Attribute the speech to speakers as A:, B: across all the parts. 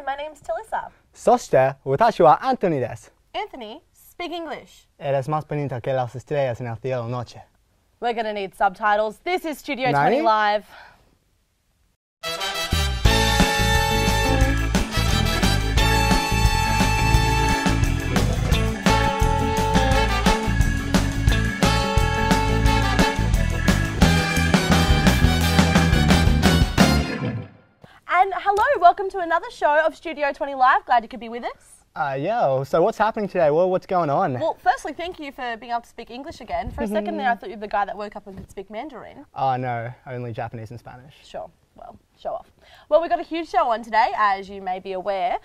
A: my name's Talissa.
B: そして私は Anthony です。
A: Anthony, speak English.
B: Eres más bonita que las estrellas en el cielo noche.
A: We're going to need subtitles. This is Studio 20
B: Nani?
A: Live. And hello, welcome to another show of Studio 20 Live. Glad you could be with us.
B: Yeah, so what's happening today? Well, what's going on?
A: Well, firstly, thank you for being able to speak English again. For a second there, I thought you were the guy that woke up and could speak Mandarin.
B: Oh no, only Japanese and Spanish.
A: Sure, well, show off. Well, we've got a huge show on today, as you may be aware.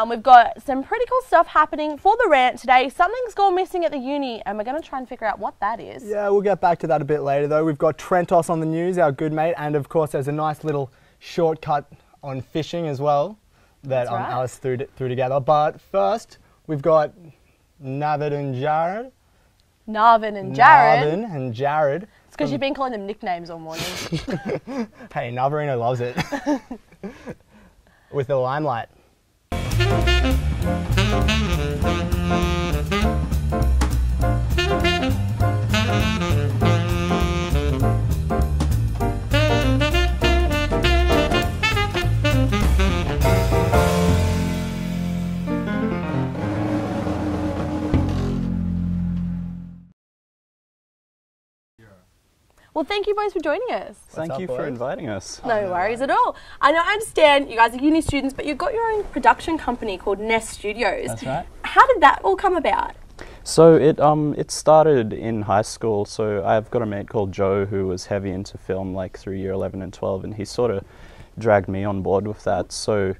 A: We've got some pretty cool stuff happening for the rant today. Something's gone missing at the uni, and we're going to try and figure out what that is.
B: Yeah, we'll get back to that a bit later though. We've got Trentos on the news, our good mate, and of course there's a nice little shortcut on fishing as well that
A: right.
B: Alice threw together. But first, we've got Navin and Jared.
A: Navin and Jared.
B: Navin and Jared.
A: It's because you've been calling them nicknames all morning.
B: Hey, Navarino loves it. With the limelight.
A: Well, thank you boys for joining us.
C: Thank you for inviting us.
A: No worries at all. I understand you guys are uni students, but you've got your own production company called Nest Studios.
C: That's right.
A: How did that all come about?
C: So it started in high school. So I've got a mate called Joe who was heavy into film like through year 11 and 12, and he sort of dragged me on board with that. So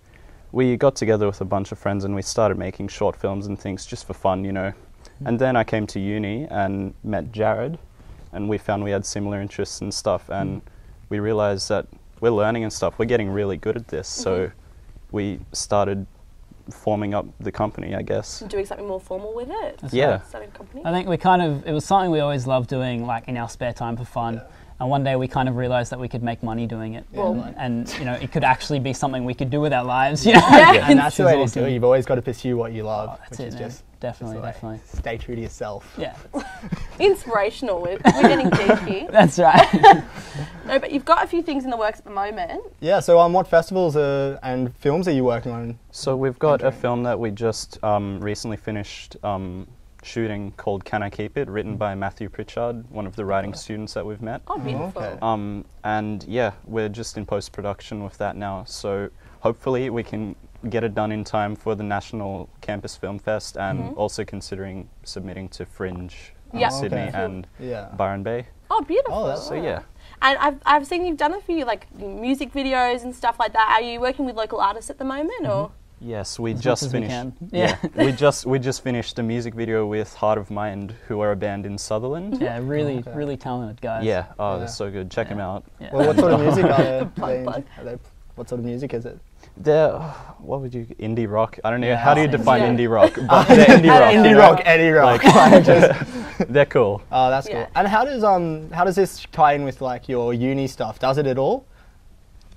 C: we got together with a bunch of friends and we started making short films and things just for fun, you know. And then I came to uni and met Jared, and we found we had similar interests and stuff, and we realized that we're learning and stuff. We're getting really good at this, so we started forming up the company, I guess.
A: Doing something more formal with it?
C: Yeah.
A: Starting a company?
D: I think it was something we always loved doing, like in our spare time for fun.
B: Yeah.
D: And one day we kind of realised that we could make money doing it.
A: Yeah.
D: And you know, it could actually be something we could do with our lives, you know?
A: Yeah.
B: And that's the way to
D: awesome.
B: do it. You've always got to pursue what you love,
D: That's
B: which
D: it,
B: is
D: man.
B: just
D: Definitely,
B: like,
D: definitely.
B: stay true to yourself.
D: Yeah,
A: Inspirational. We're getting deep here.
D: that's right.
A: No, but you've got a few things in the works at the moment.
B: Yeah, so what festivals and films are you working on?
C: So we've got a film that we just recently finished shooting called Can I Keep It, written by Matthew Pritchard, one of the writing students that we've met.
A: Oh, beautiful.
B: Okay.
C: And yeah, we're just in post-production with that now, so hopefully we can get it done in time for the National Campus Film Fest, and also considering submitting to Fringe in
A: Yeah.
C: Sydney
B: Okay.
C: and
B: Yeah.
C: Byron Bay.
A: Oh, beautiful.
B: Oh, that's
C: So yeah.
A: And I've seen you've done a few like music videos and stuff like that. Are you working with local artists at the moment, or?
C: Yes, we
D: As
C: just
D: much as we
C: finished.
D: can.
C: Yeah, we just finished a music video with Heart of Mind, who are a band in Sutherland.
D: Yeah, really talented guys.
C: Yeah, oh,
B: Yeah.
C: they're so good. Check them out.
D: Yeah.
B: Well, what sort of music are
A: Plug.
B: what sort of music is it?
C: They're what would you indie rock? I don't know.
D: Yeah.
C: How do you define
A: Yeah.
C: indie rock? But they're indie rock.
B: Indie
C: you
B: rock,
C: know?
B: Eddie rock.
C: They're cool.
B: Oh, that's
A: Yeah.
B: cool. And how does this tie in with like your uni stuff? Does it at all?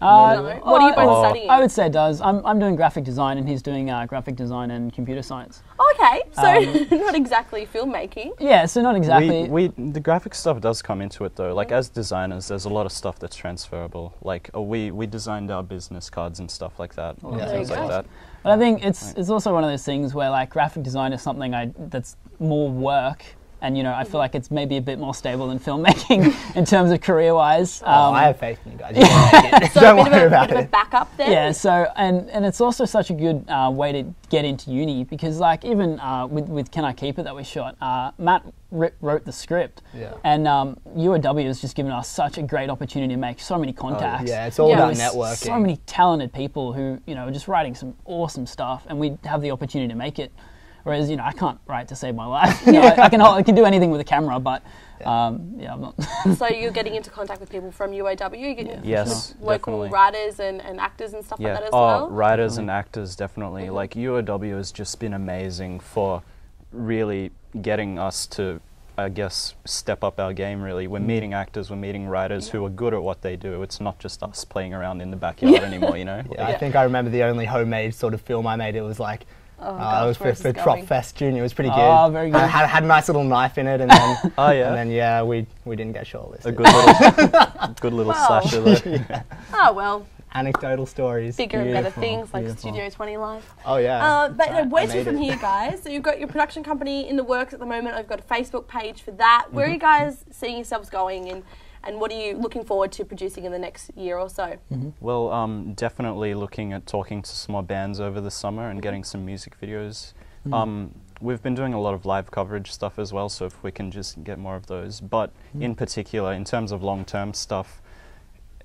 A: No. What are you both studying?
D: I would say it does. I'm doing graphic design and he's doing graphic design and computer science.
A: Oh, okay, so not exactly filmmaking.
D: Yeah, so not exactly.
C: The graphic stuff does come into it though. Like as designers, there's a lot of stuff that's transferable. Like we designed our business cards and stuff like that, and
B: there
C: things
A: you
C: like
A: go.
C: that.
D: But I think it's also one of those things where like graphic design is something that's more work, and you know I feel like it's maybe a bit more stable than filmmaking in terms of career-wise.
B: I have faith in you guys. You can make it.
A: So
B: Don't
A: a bit
B: worry
A: of
B: about
A: a
B: it.
A: backup there.
D: Yeah, so and it's also such a good way to get into uni because like even with Can I Keep It that we shot, Matt wrote the script,
B: Yeah.
D: and UOW has just given us such a great opportunity to make so many contacts.
B: Yeah, it's all
A: Yeah.
B: about
D: With
B: networking.
D: So many talented people who you know are just writing some awesome stuff, and we have the opportunity to make it. Whereas you know I can't write to save my life. You know, I can do anything with a camera, but I'm not.
A: So you're getting into contact with people from UOW. You're getting
C: Yes,
A: local
C: definitely.
A: writers and actors and stuff
C: Yeah,
A: like that as well.
C: writers and actors definitely. Like UOW has just been amazing for really getting us to I guess, step up our game, really. We're meeting actors, we're meeting writers who are good at what they do. It's not just us playing around in the backyard anymore, you know?
B: Yeah, I think I remember the only homemade sort of film I made, it was like, it was for Trop Fest Junior. It was pretty good.
D: Oh, very good.
B: Had a nice little knife in it, and then,
C: and
B: then yeah, we didn't get shortlisted.
C: A good little slasher there.
B: Yeah.
A: Oh, well.
B: Anecdotal stories.
A: Bigger and better things like Studio 20 Live.
B: Oh, yeah.
A: But no, where to from here, guys? So you've got your production company in the works at the moment. I've got a Facebook page for that. Where are you guys seeing yourselves going, and what are you looking forward to producing in the next year or so?
C: Well, definitely looking at talking to some more bands over the summer and getting some music videos. We've been doing a lot of live coverage stuff as well, so if we can just get more of those. But in particular, in terms of long-term stuff,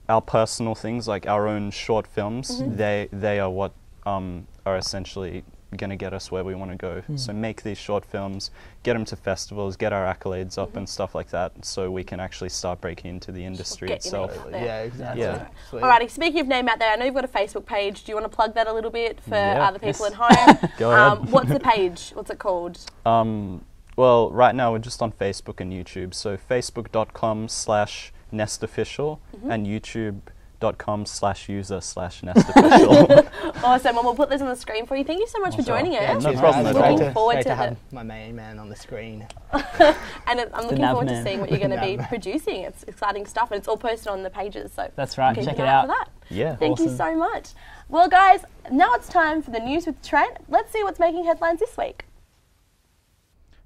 C: our personal things, like our own short films, they are what are essentially going to get us where we want to go. So make these short films, get them to festivals, get our accolades up and stuff like that, so we can actually start breaking into the industry itself.
B: Yeah, exactly.
C: Yeah.
A: Alrighty, speaking of name out there, I know you've got a Facebook page. Do you want to plug that a little bit for other people at home?
C: Go ahead.
A: What's the page? What's it called?
C: Well, right now we're just on Facebook and YouTube, so facebook.com/nestofficial and youtube.com/user/nestofficial.
A: Awesome, and we'll put this on the screen for you. Thank you so much for joining us.
C: No problem.
A: Looking forward
B: to have my main man on the screen.
A: And I'm looking forward to
D: man.
A: seeing what you're going to be producing. It's exciting stuff, and it's all posted on the pages. So
D: That's right.
A: keep
D: Check
A: an
D: it
A: eye
D: out.
A: for that.
C: Yeah.
A: Thank you so much. Well, guys, now it's time for the news with Trent. Let's see what's making headlines this week.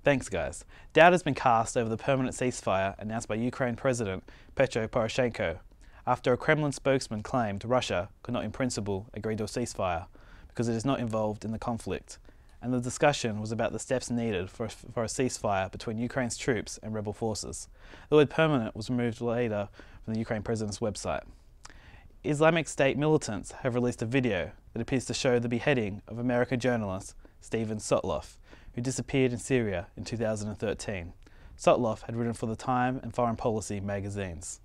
E: Thanks, guys. Doubt has been cast over the permanent ceasefire announced by Ukraine President Petro Poroshenko after a Kremlin spokesman claimed Russia could not in principle agree to a ceasefire because it is not involved in the conflict, and the discussion was about the steps needed for a ceasefire between Ukraine's troops and rebel forces. The word permanent was removed later from the Ukraine president's website. Islamic State militants have released a video that appears to show the beheading of American journalist Steven Sotloff, who disappeared in Syria in 2013. Sotloff had written for the Time and Foreign Policy magazines.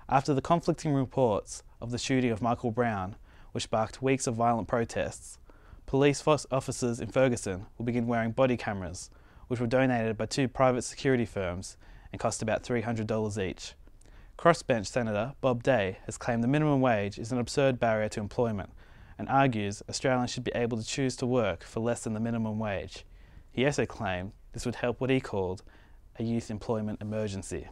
E: After the conflicting reports of the shooting of Michael Brown, which sparked weeks of violent protests, police officers in Ferguson will begin wearing body cameras, which were donated by 2 private security firms and cost about $300 each. Crossbench Senator Bob Day has claimed the minimum wage is an absurd barrier to employment and argues Australians should be able to choose to work for less than the minimum wage. He also claimed this would help what he called a youth employment emergency.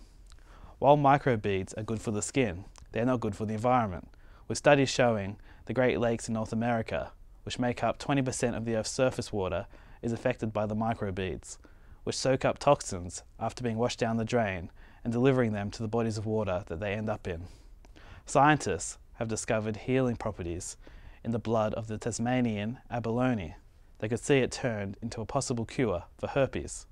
E: While microbeads are good for the skin, they are not good for the environment, with studies showing the Great Lakes in North America, which make up 20% of the Earth's surface water, is affected by the microbeads, which soak up toxins after being washed down the drain and delivering them to the bodies of water that they end up in. Scientists have discovered healing properties in the blood of the Tasmanian abalone. They could see it turned into a possible cure for herpes.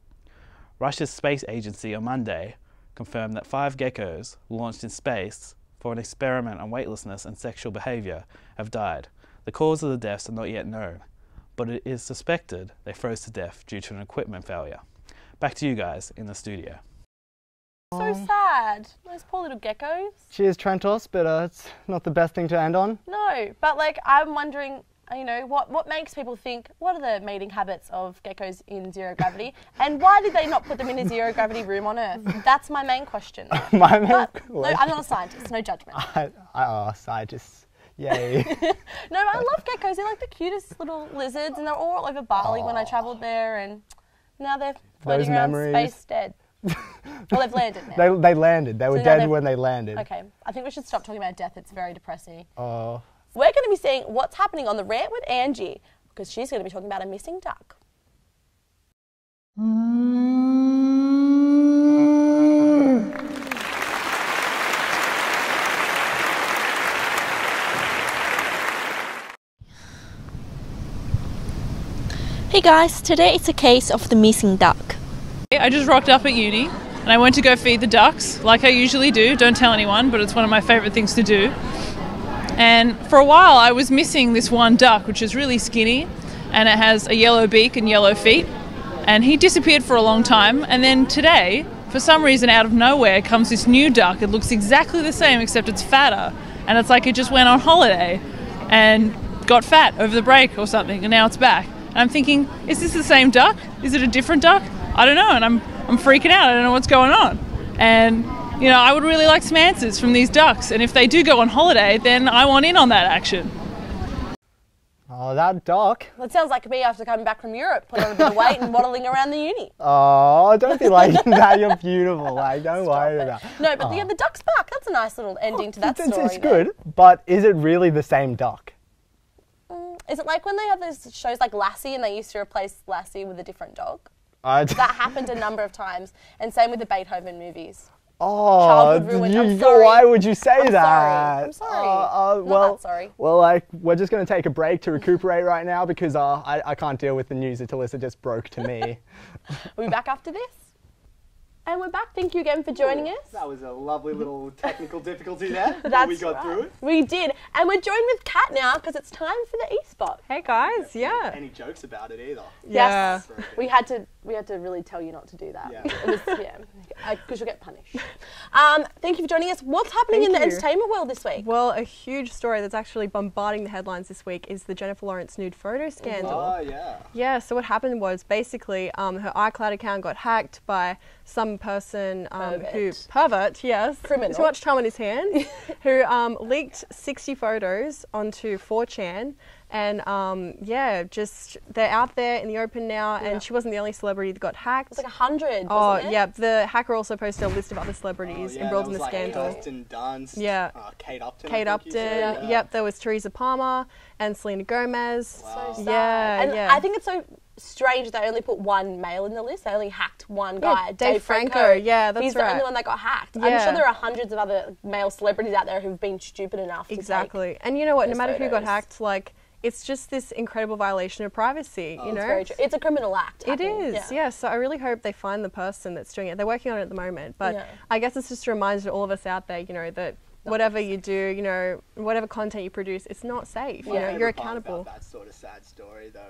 E: Russia's space agency on Monday confirmed that 5 geckos launched in space for an experiment on weightlessness and sexual behaviour have died. The cause of the deaths are not yet known, but it is suspected they froze to death due to an equipment failure. Back to you guys in the studio.
A: So sad. Those poor little geckos.
B: Cheers, Trentos, but it's not the best thing to end on.
A: No, but like I'm wondering, you know, what makes people think, what are the mating habits of geckos in zero gravity? And why did they not put them in a zero gravity room on Earth? That's my main question.
B: My main
A: question? No, I'm not a scientist, no judgment.
B: Scientists. Yay.
A: No, I love geckos. They're like the cutest little lizards, and they're all over Bali when I travelled there, and now they're floating around space dead. Well, they've landed now.
B: They landed. They were dead when they landed.
A: Okay, I think we should stop talking about death. It's very depressing.
B: Oh.
A: We're going to be seeing what's happening on the rant with Angie, because she's going to be talking about a missing duck.
F: Hey guys, today it's a case of the missing duck.
G: I just rocked up at uni and I went to go feed the ducks like I usually do. Don't tell anyone, but it's one of my favourite things to do. And for a while I was missing this one duck, which is really skinny and it has a yellow beak and yellow feet. And he disappeared for a long time, and then today, for some reason out of nowhere, comes this new duck. It looks exactly the same except it's fatter, and it's like it just went on holiday and got fat over the break or something, and now it's back. And I'm thinking, is this the same duck? Is it a different duck? I don't know, and I'm I'm freaking out. I don't know what's going on. And, you know, I would really like some answers from these ducks. And if they do go on holiday, then I want in on that action.
B: Oh, that duck.
A: That sounds like me after coming back from Europe, putting on a bit of weight and waddling around the uni.
B: Oh, don't be like that. You're beautiful. Like, don't worry about it.
A: No, but the duck's back. That's a nice little ending to that story.
B: It's good, but is it really the same duck?
A: Is it like when they have those shows like Lassie and they used to replace Lassie with a different dog?
B: That
A: happened a number of times. And same with the Beethoven movies.
B: Oh,
A: Childhood ruined. I'm sorry.
B: Why would you say that?
A: I'm sorry.
B: Well,
A: sorry.
B: Well, like, we're just going to take a break to recuperate right now because I can't deal with the news that Talissa just broke to me.
A: We'll be back after this. And we're back. Thank you again for joining us.
B: That was a lovely little technical difficulty there.
A: We
B: got through it.
A: We did. And we're joined with Kat now because it's time for the e-spot.
H: Hey guys, yeah.
B: Any jokes about it either.
H: Yeah.
A: Yes. We had to really tell you not to do that.
B: Yeah.
A: Because you'll get punished. Thank you for joining us. What's happening in the entertainment world this week?
H: Well, a huge story that's actually bombarding the headlines this week is the Jennifer Lawrence nude photo scandal.
B: Oh, yeah.
H: Yeah, so what happened was basically her iCloud account got hacked by some person
A: Pervert,
H: yes.
A: Criminal.
H: Too much time on his hand, who leaked 60 photos onto 4chan. And just they're out there in the open now, and she wasn't the only celebrity that got hacked.
A: It's like 100,
H: Oh,
A: wasn't it?
H: yeah. The hacker also posted a list of other celebrities embroiled in the scandal.
B: Kirsten Dunst,
H: Yeah.
B: Kate Upton.
H: Kate Upton, yep. There was Teresa Palmer and Selena Gomez.
B: Wow.
A: So sad.
H: Yeah,
A: And
H: yeah.
A: I think it's so strange they only put one male in the list. They only hacked one guy,
H: Dave Franco. Yeah, that's
A: He's the
H: right.
A: only one that got hacked. I'm
H: Yeah.
A: sure there are hundreds of other male celebrities out there who've been stupid enough to
H: Exactly. And you know what? No
A: those
H: matter who got
A: photos.
H: hacked, like, it's just this incredible violation of privacy, you know?
A: It's very true. It's a criminal act.
H: It
A: happening.
H: is, yeah. So I really hope they find the person that's doing it. They're working on it at the moment, but
A: Yeah.
H: I guess it's just a reminder to all of us out there, you know, that whatever you do, you know, whatever content you produce, it's not safe. You know, you're accountable.
B: About that sort of sad story though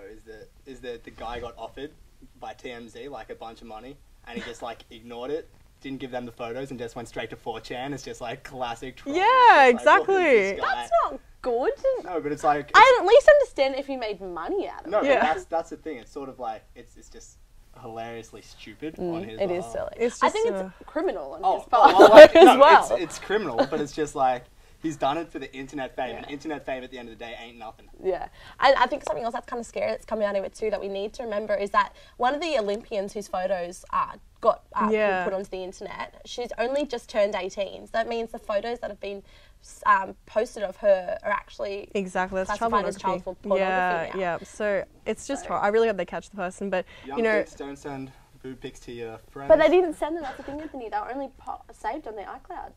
B: is that the guy got offered by TMZ like a bunch of money and he just like ignored it, didn't give them the photos and just went straight to 4chan. It's just like classic troll.
H: Yeah,
B: It's like, what is
H: exactly.
B: this guy?
A: That's not good.
B: No, but it's like
A: I at least understand if he made money out of it.
B: no,
H: Yeah.
B: but that's the thing. It's sort of like it's just hilariously stupid on his
A: It is
B: behalf.
A: silly.
H: It's
A: I
H: just
A: think
H: a-
A: it's criminal on
B: Oh,
A: his part
B: well, like,
A: as
B: no,
A: well.
B: it's criminal, but it's just like he's done it for the internet fame, and internet fame at the end of the day ain't nothing.
A: Yeah, and I think something else that's kind of scary that's coming out of it too that we need to remember is that one of the Olympians whose photos got put onto the internet, she's only just turned 18. So that means the photos that have been posted of her are actually
H: Exactly, that's child
A: classified as child
H: pornography.
A: pornography
H: Yeah,
A: now.
H: yeah. So it's just hard. I really hope they catch the person, but
B: Young
H: you know,
B: kids don't send boob pics to your friends.
A: But they didn't send them. That's the thing, Anthony. They were only saved on their iCloud.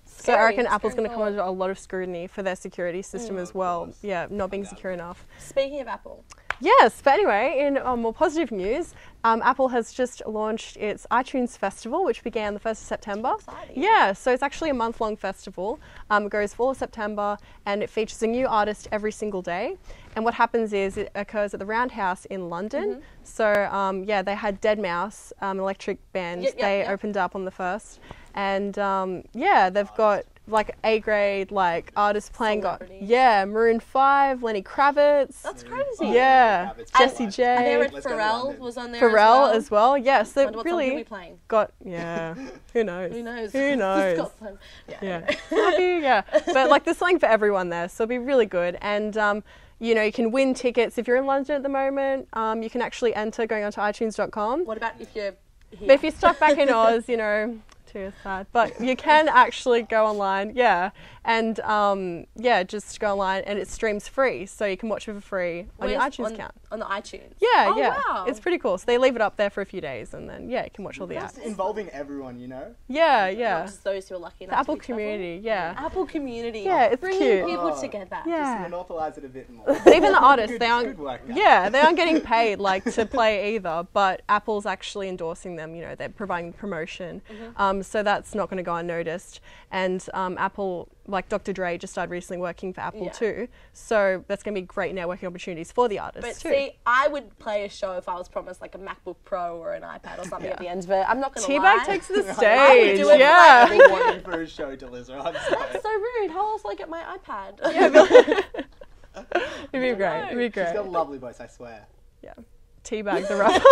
H: so I
A: Scary,
H: reckon Apple's
A: scary
H: going to come under a lot of scrutiny for their security system as well.
B: course.
H: Yeah, not being secure enough.
A: Speaking of Apple,
H: Yes, but anyway, in more positive news, Apple has just launched its iTunes Festival, which began the 1st of September.
A: exciting.
H: Yeah, so it's actually a month-long festival. It goes all of September, and it features a new artist every single day. And what happens is it occurs at the Roundhouse in London. So, yeah, they had Deadmau5, an electric band. They opened up on the 1st. And, yeah, they've got like A-grade like artists playing. Maroon 5, Lenny Kravitz.
A: that's crazy.
H: Yeah, Jessie
A: I
H: J.
A: think
B: Let's go to
A: Pharrell
B: London.
A: was on there
H: Pharrell as well. Yes, they
A: Wonder what song he'll be
H: really
A: playing.
H: got. Yeah, who knows?
A: Who knows?
H: Who knows?
A: Scotland.
H: Yeah, happy, yeah. But like, there's something for everyone there, so it'll be really good. And you know, you can win tickets if you're in London at the moment. You can actually enter going onto iTunes.com.
A: What about if you're here?
H: But if you're stuck back in Oz, you know, too sad. But you can actually go online, and yeah, just go online, and it streams free, so you can watch it for free on your iTunes account.
A: On the iTunes?
H: Yeah,
A: Oh,
H: yeah.
A: wow.
H: It's pretty cool. So they leave it up there for a few days, and then yeah, you can watch all the
B: It's
H: apps.
B: involving everyone, you know.
H: Yeah,
A: Not
H: yeah.
A: just those who are lucky enough
H: The Apple
A: to be travel.
H: community, yeah.
A: Apple community.
H: Yeah, it's
A: bringing
H: cute.
A: people together.
B: Just
H: Yeah.
B: monopolize it a bit more.
H: But even the artists,
B: Good-
H: they aren't.
B: good work, guys.
H: Yeah, they aren't getting paid like to play either. But Apple's actually endorsing them. You know, they're providing promotion. So that's not going to go unnoticed. And Apple, like Dr. Dre, just started recently working for Apple too. So that's going to be great networking opportunities for the artists
A: But
H: too.
A: see, I would play a show if I was promised like a MacBook Pro or an iPad or something at the end of it. I'm not going to lie.
H: Teabag takes the
A: I would
H: stage.
A: do it
H: Yeah.
A: for like a big
B: Waiting for a show, Talissa. I'm sorry.
A: That's so rude. How else will I get my iPad?
H: It'd be great. It'd be
B: She's got a
H: great.
B: lovely voice, I swear.
H: Yeah. teabag the rapper.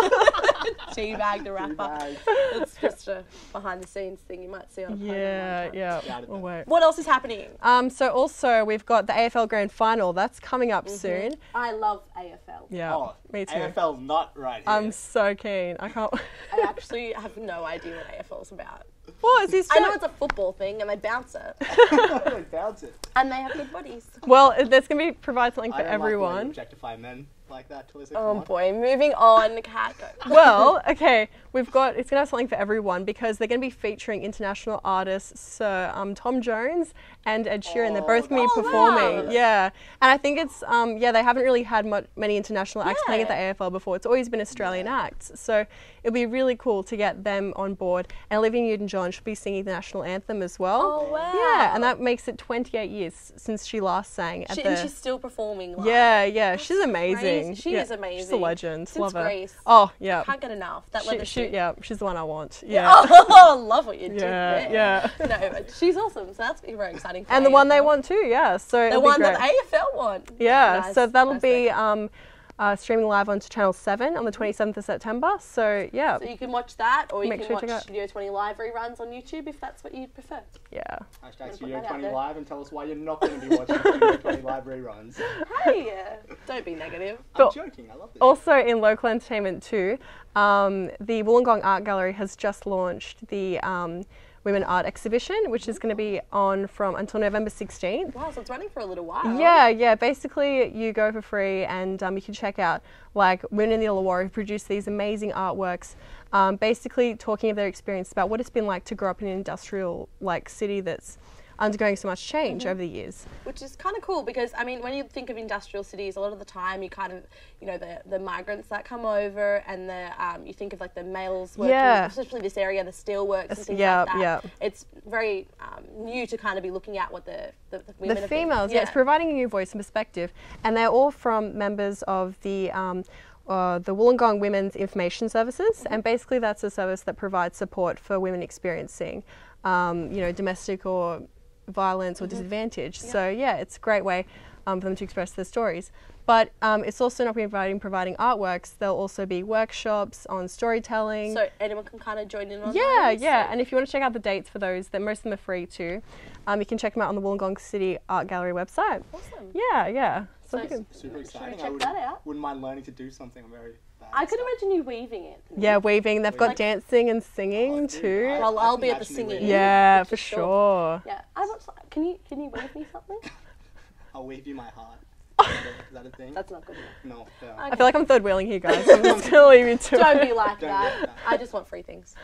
A: Teabag the rapper. It's just a behind the scenes thing you might see on a program.
H: Yeah. Oh, wait.
A: What else is happening?
H: So also we've got the AFL Grand Final. That's coming up soon.
A: I love AFL.
H: Yeah,
B: Oh,
H: me too.
B: AFL's not right here.
H: I'm so keen. I can't.
A: I actually have no idea what AFL's about.
H: What is this?
A: I know it's a football thing and they bounce it.
B: They bounce it.
A: And they have good bodies.
H: Well, there's going to be provide something for
B: I don't like the way you
H: everyone.
B: objectify men like that, Talissa.
A: Oh boy, moving on, Kat.
H: Well, okay, it's going to have something for everyone because they're going to be featuring international artists, Sir Tom Jones and Ed Sheeran. They're both going to be performing.
A: Wow.
H: Yeah, and I think it's they haven't really had many international acts playing at the AFL before. It's always been Australian acts, so it'll be really cool to get them on board. And Olivia Newton-John should be singing the national anthem as well.
A: Oh wow!
H: Yeah, and that makes it 28 years since she last sang at
A: And she's still performing. Live.
H: Yeah, she's amazing.
A: She is amazing.
H: She's a legend.
A: Since
H: Love her.
A: Greece.
H: Oh yeah.
A: Can't get enough. That leather suit.
H: She's the one I want. Yeah.
A: Oh, love what you did there.
H: Yeah.
A: No, but she's awesome. So that's very exciting. For
H: And the one they
A: AFL.
H: want too. Yeah. So
A: The one that AFL want.
H: Yeah.
A: Nice,
H: So that'll
A: nice
H: be
A: thing.
H: streaming live onto Channel 7 on the 27th of September. So yeah.
A: So you can watch that, or you
H: Make
A: can
H: sure to
A: watch
H: check
A: Studio 20 live reruns on YouTube if that's what you prefer.
H: Yeah.
B: Hashtag
A: put
B: Studio
A: that out
B: 20
A: there.
B: Live and tell us why you're not going to be watching Studio 20 Live reruns.
A: Hey, don't be negative.
B: I'm joking, I love this.
H: Also in local entertainment too, the Wollongong Art Gallery has just launched the Women Art Exhibition, which is going to be on until November 16th.
A: Wow, so it's running for a little while.
H: Yeah. Basically, you go for free, and you can check out women in the Illawarra who produce these amazing artworks. Basically, talking of their experience about what it's been like to grow up in an industrial city that's undergoing so much change over the years.
A: Which is kind of cool because, I mean, when you think of industrial cities, a lot of the time you kind of, the migrants that come over and you think of the males working, especially this area, the steelworks and things like that. Yeah. It's very new to kind of be looking at what the women
H: The females, it's providing a new voice and perspective. And they're all from members of the Wollongong Women's Information Services, and basically that's a service that provides support for women experiencing, domestic or violence or disadvantage. So it's a great way for them to express their stories. But it's also not providing artworks. There'll also be workshops on storytelling.
A: So anyone can kind of join in on
H: those. And if you want to check out the dates for those, most of them are free too. You can check them out on the Wollongong City Art Gallery website.
A: Awesome.
H: Yeah. So
B: super exciting.
A: Check that out.
B: Wouldn't mind learning to do something. I'm very bad.
A: I could imagine you weaving it.
H: Yeah, weaving. They've got dancing and singing too.
A: Well, I'll be at the singing.
H: Yeah, for sure.
A: Yeah, can you weave me something?
B: I'll weave you my heart. Is that a thing?
A: That's not good enough.
B: No. Yeah.
H: I feel like I'm third wheeling here, guys. I'm just gonna leave you to
A: Don't
H: it.
A: be like that. I just want free things.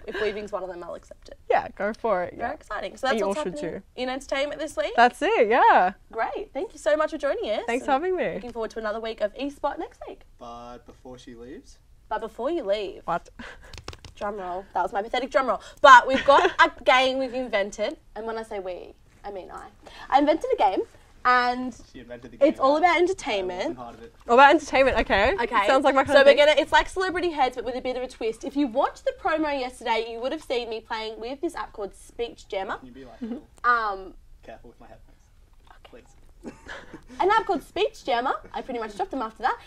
A: If weaving's one of them, I'll accept it.
H: Yeah, go for it.
A: Very exciting. So that's
H: you
A: what's
H: all should
A: happening
H: too.
A: in entertainment this week.
H: That's it. Yeah.
A: Great. Thank you so much for joining us.
H: Thanks for having me.
A: Looking forward to another week of eSpot next week.
B: But before she leaves.
A: But before you leave.
H: What?
A: Drum roll. That was my pathetic drum roll. But we've got a game we've invented, and when I say we, I mean I. I invented a game. And
B: she invented the game.
A: It's all about entertainment.
H: All about entertainment, okay. Sounds like my kind of thing.
A: It's like Celebrity Heads, but with a bit of a twist. If you watched the promo yesterday, you would have seen me playing with this app called Speech Jammer.
B: Can you be like, careful with my headphones. Please.
A: An app called Speech Jammer. I pretty much dropped them after that.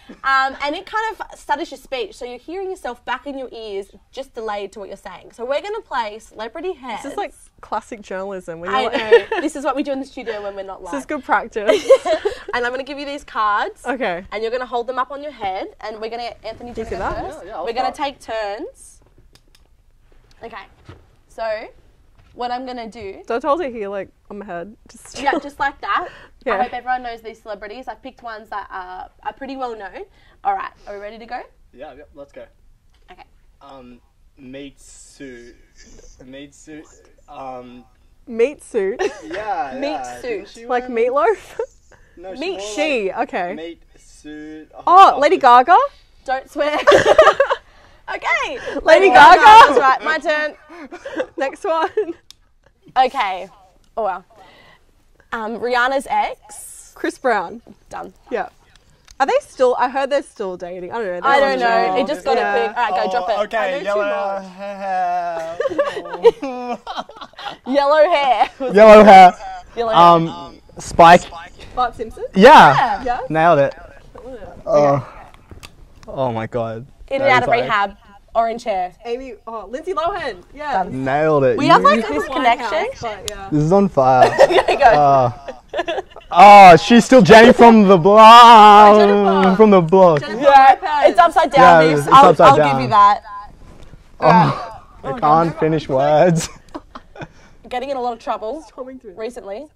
A: And it kind of studies your speech. So you're hearing yourself back in your ears, just delayed to what you're saying. So we're going to play Celebrity Heads.
H: This is like classic journalism. When
A: I know. This is what we do in the studio when we're not live.
H: This is good practice.
A: And I'm going to give you these cards.
H: Okay.
A: And you're going to hold them up on your head. And we're going to, Anthony, do you go first?
B: Yeah,
A: we're going to take turns. Okay. So what I'm going to do...
H: Don't hold it here, on my head.
A: Yeah, just like that.
H: Yeah.
A: I hope everyone knows these celebrities. I've picked ones that are pretty well known. All right, are we ready to go?
B: Yeah, let's go.
A: Okay.
B: Meat suit.
H: Meat suit?
B: Yeah.
A: Meat suit.
H: Like meatloaf?
B: No,
H: okay.
B: Meat suit.
H: Oh, Lady Gaga?
A: Don't swear. Okay.
H: Lady Gaga?
A: That's right, my turn.
H: Next one.
A: Okay. Oh, wow. Rihanna's ex.
H: Chris Brown.
A: Done.
H: Yeah. Are they still? I heard they're still dating. I don't know.
A: I don't know. It just got it quick. All right, go drop it.
B: Okay,
A: yellow
B: hair.
A: Yellow hair.
C: Yellow hair.
A: Yellow hair.
C: Spike.
H: Bart Simpson?
C: Yeah.
H: Yeah.
C: Nailed it.
B: Oh my god.
A: In and out of rehab. Orange hair.
H: Amy, Lindsay Lohan. Yeah.
B: Nailed it.
A: We have like this connection.
H: Yeah.
B: This is on fire.
A: There you go.
B: Oh, she's still Jenny from the block.
A: Jennifer.
B: From the block.
A: Yeah, it's upside down.
B: Yeah,
A: Nick.
B: it's
A: I'll
B: upside down.
A: give you that.
B: I can't finish words.
A: Getting in a lot of trouble
H: Coming through.
A: recently.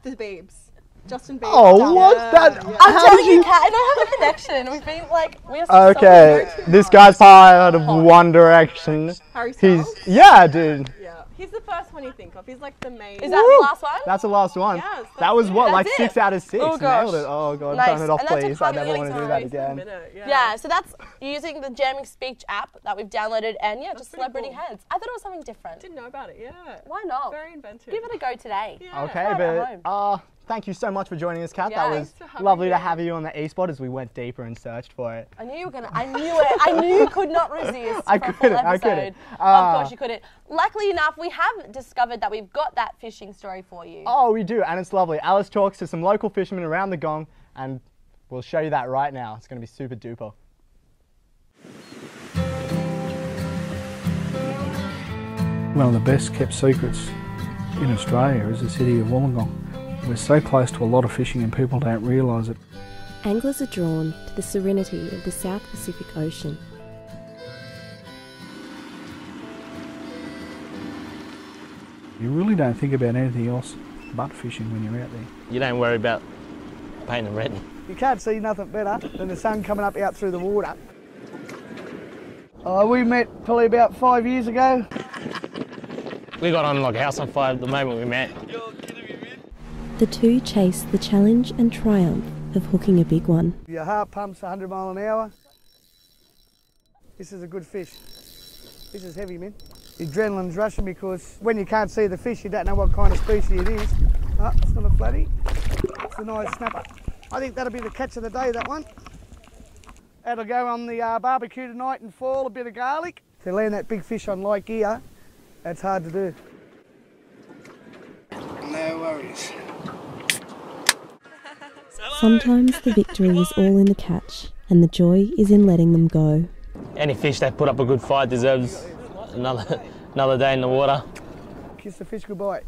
H: The Babes. Justin Bieber.
B: Oh, what's that?
A: I'm telling you, Kat, and I have a connection. We've been like, we're so
B: Okay, this guy's part of One Direction.
H: Harry Styles.
B: Yeah, dude.
H: Yeah. He's the first one you think of. He's like the main.
A: Is that the last one?
B: That's the last one.
H: Yes,
B: that was what, like
A: That's
B: 6
A: it.
B: out of 6.
A: Oh, gosh.
B: Nailed it. Oh god,
A: Nice.
B: turn it off,
A: And that's a
B: please. I never
A: funny
B: want to do
A: little
B: that again.
A: Yeah, so that's using the Jamming Speech app that we've downloaded, and yeah, just
H: pretty
A: celebrity
H: cool.
A: heads. I thought it was something different.
H: Didn't know about it. Yeah.
A: Why not?
H: Very inventive.
A: Give it a go today.
H: Yeah.
B: Okay,
A: Try it at
B: but thank you so much for joining us, Kat.
A: Yeah,
B: That
A: thanks
B: was
H: for having
B: lovely
H: me.
B: to have you on the E-Spot as we went deeper and searched for it.
A: I knew you were gonna. I knew it. I knew you could not resist.
B: I
A: for a full
B: couldn't, I
A: episode.
B: couldn't.
A: Of course you couldn't. Luckily enough, we have discovered that we've got that fishing story for you.
B: Oh, we do, and it's lovely. Alice talks to some local fishermen around the Gong, and we'll show you that right now. It's going to be super duper.
I: One of the best kept secrets in Australia is the city of Wollongong. We're so close to a lot of fishing and people don't realise it.
J: Anglers are drawn to the serenity of the South Pacific Ocean.
I: You really don't think about anything else but fishing when you're out there.
K: You don't worry about painting red.
L: You can't see nothing better than the sun coming up out through the water. We met probably about 5 years ago.
K: We got on like a house on fire the moment we met.
J: The two chase the challenge and triumph of hooking a big one.
L: Your heart pumps 100 mile an hour. This is a good fish. This is heavy, man. The adrenaline's rushing because when you can't see the fish, you don't know what kind of species it is. Oh, it's not a flatty. It's a nice snapper. I think that'll be the catch of the day, that one. That'll go on the barbecue tonight and fall, a bit of garlic. To land that big fish on like here, that's hard to do. No worries.
J: Sometimes the victory is all in the catch, and the joy is in letting them go.
K: Any fish that put up a good fight deserves another day in the water.
L: Kiss the fish goodbye.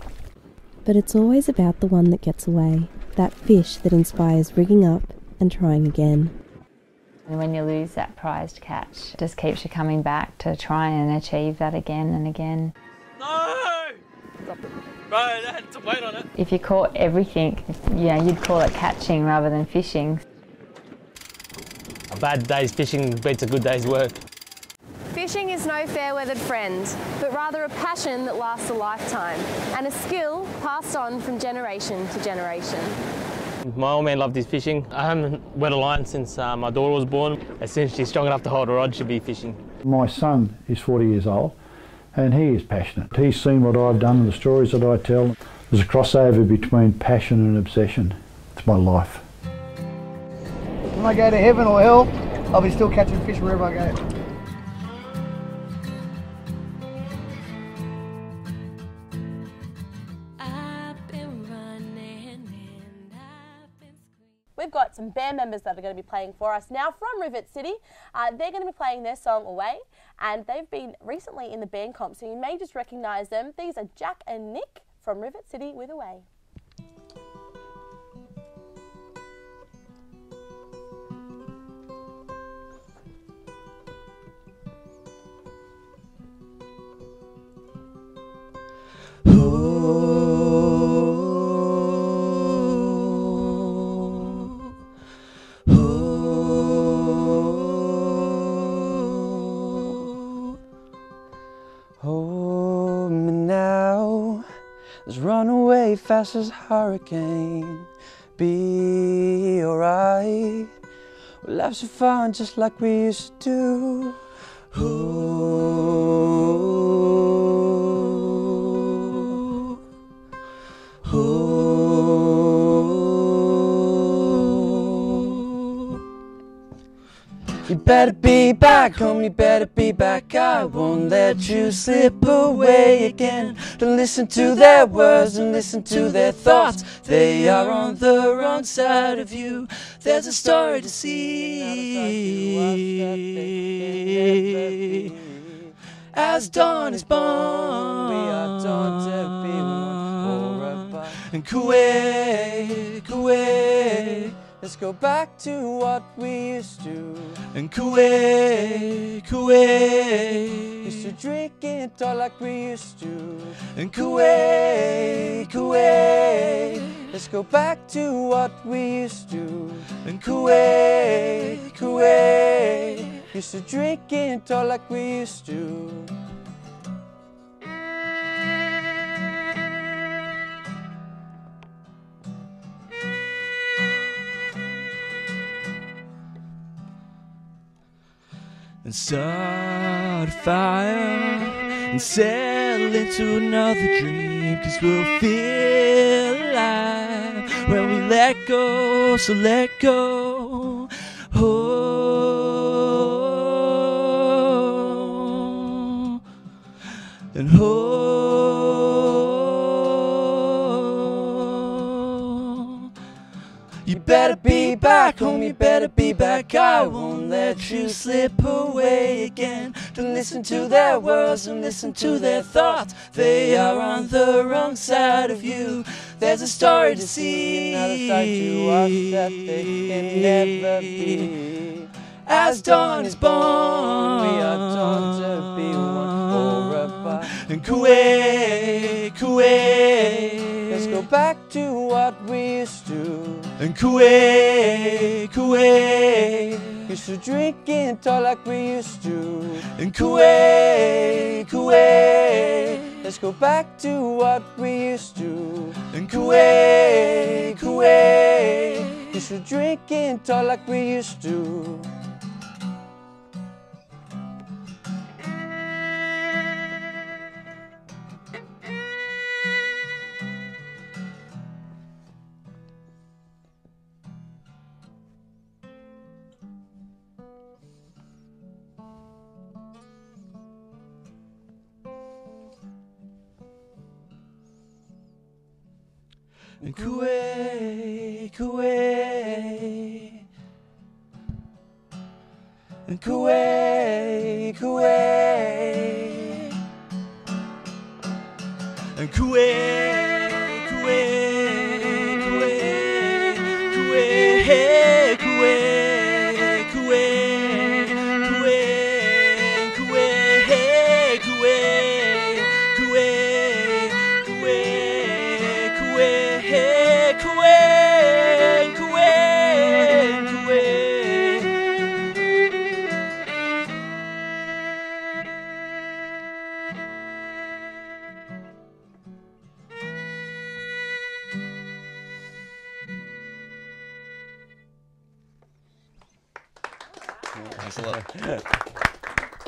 J: But it's always about the one that gets away, that fish that inspires rigging up and trying again.
M: And when you lose that prized catch, it just keeps you coming back to try and achieve that again and again.
K: No! Bro, I had to wait on it.
M: If you caught everything, you'd call it catching rather than fishing.
K: A bad day's fishing beats a good day's work.
N: Fishing is no fair-weathered friend, but rather a passion that lasts a lifetime and a skill passed on from generation to generation.
K: My old man loved his fishing. I haven't wet a line since my daughter was born. As soon as she's strong enough to hold a rod, she'll be fishing.
I: My son is 40 years old and he is passionate. He's seen what I've done and the stories that I tell. There's a crossover between passion and obsession. It's my life.
L: When I go to heaven or hell, I'll be still catching fish wherever I go.
A: We've got some band members that are going to be playing for us now from Rivet City. They're going to be playing their song Away, and they've been recently in the band comp, so you may just recognise them. These are Jack and Nick from Rivet City with Away.
O: Hold me now, let's run away fast as a hurricane. Be alright, we'll have some fun just like we used to do. You better be back home, you better be back. I won't let you slip away again. Don't listen to their words, don't listen to their thoughts. They are on the wrong side of you. There's a story to see. As dawn is born, we are dawn to be one forever. And Kuwait, Kuwait, let's go back to what we used to. And Kuwait, Kuwait, used to drink and talk like we used to. And Kuwait, Kuwait, let's go back to what we used to. And Kuwait, Kuwait, used to drink and talk like we used to. And start a fire and settle into another dream, 'cause we'll feel alive when we let go, so let go. Oh, and oh, you better be back home, you better be back. I won't let you slip away again. Don't listen to their words, don't listen to their thoughts. They are on the wrong side of you. There's a story to see, another side to us that they can never be. As dawn is born, we are dawn to be one forever. And Kuwait, Kuwait, let's go back to what we used to. And Kuwait, Kuwait, used to drink and talk like we used to. And Kuwait, Kuwait, let's go back to what we used to. And Kuwait, Kuwait, used to drink and talk like we used to. And Kuwait, Kuwait, and Kuwait, Kuwait, and Kuwait, Kuwait, Kuwait, Kuwait, Kuwait, Kuwait, Kuwait, Kuwait, Kuwait, Kuwait, Kuwait, Kuwait. Kuwait, Kuwait, Kuwait.
A: Thanks a lot.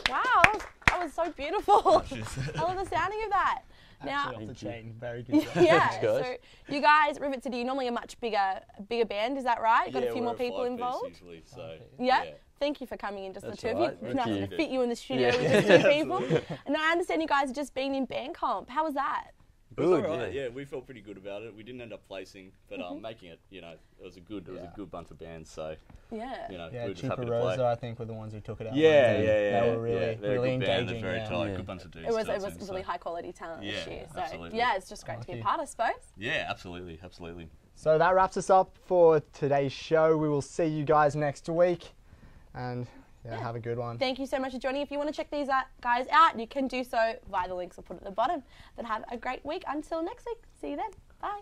A: Wow, that was so beautiful. I love the sounding of that. Now,
P: off the chain, very good.
A: Yeah, so you guys, Rivet City, you're normally a much bigger band, is that right? Got a few more people involved?
Q: Usually, so,
A: yeah. Thank you for coming in, just
C: That's
A: the two
C: right.
A: of you. Enough to fit you in the studio with just two people. And I understand you guys have just been in band comp. How was that?
Q: Good, yeah, we felt pretty good about it. We didn't end up placing, but making it, it was a good bunch of bands. So
A: yeah,
Q: we
P: yeah,
Q: were just happy to play.
P: Rosa, I think, were the ones who took it out.
Q: Yeah.
P: They were really,
Q: they're
P: really
Q: a good band.
P: engaging.
Q: They're very tight, good bunch of dudes.
A: It was really high quality talent this year. So
Q: absolutely.
A: yeah, it's just great to be a part, I suppose.
Q: Yeah, absolutely, absolutely.
P: So that wraps us up for today's show. We will see you guys next week, and yeah, have a good one.
A: Thank you so much for joining. If you want to check these guys out, you can do so via the links I'll put at the bottom. But have a great week. Until next week. See you then. Bye.